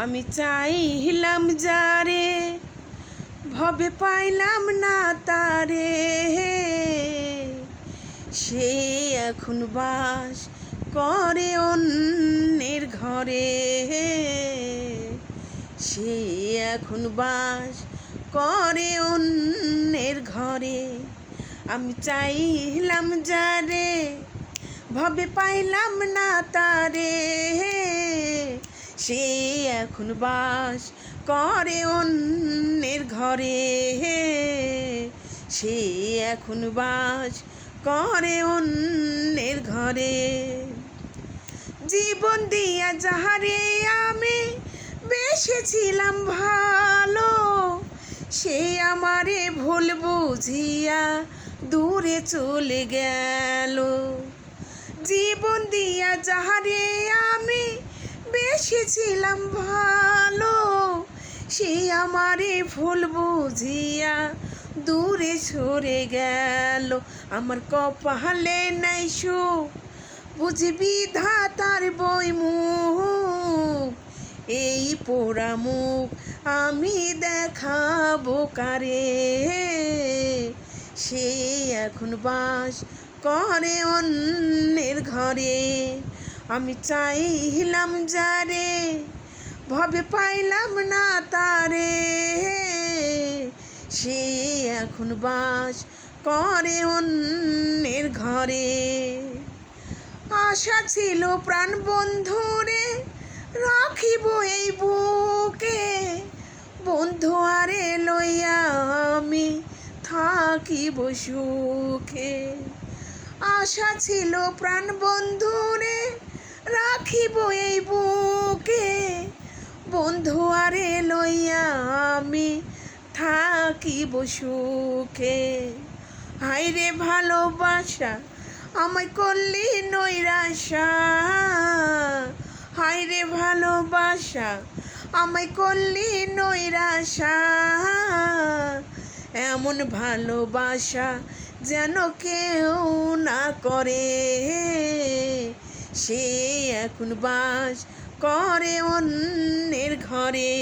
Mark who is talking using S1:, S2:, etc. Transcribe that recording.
S1: আমি চাইলাম যারে ভবে পাইলাম না তারে, সে এখন বাস করে অন্যের ঘরে। সে এখন বাস করে অন্যের ঘরে। আমি চাইলাম যারে ভবে পাইলাম না তারে, সে এখন বাস করে অন্যের ঘরে। সে এখন বাস করে অন্যের ঘরে। জীবন দিয়া যাহারে আমি বেসেছিলাম ভালো, সে আমারে ভুল বুঝিয়া দূরে চলে গেল। জীবন দিয়া যাহারে আমি বেসেছিলাম ভালো, সে আমারে ভুল বুঝিয়া দূরে সরে গেল। আমার কপালে নাই সুখ, বুঝি বিধাতার বই মুখ। এই পোড়া মুখ আমি দেখাবো কারে, সে এখন বাস করে অন্যের ঘরে। আমি চাইলাম যারে ভবে পাইলাম না তারে, সে এখন বাস করে অন্যের ঘরে। আশা ছিল প্রাণ বন্ধুরে রাখিব এই বুকে, বন্ধু আরে লইয়া আমি থাকিব সুখে। আশা ছিল প্রাণ বন্ধুরে রাখিব এই বুকে, বন্ধু আরে লইয়া আমি থাকিব সুখে। হায়রে ভালোবাসা আমায় করলি নৈরাশা, হায়রে ভালোবাসা আমায় করলি নৈরাশা। এমন ভালোবাসা যেন কেউ না করে, সে এখন বাস করে অন্যের ঘরে।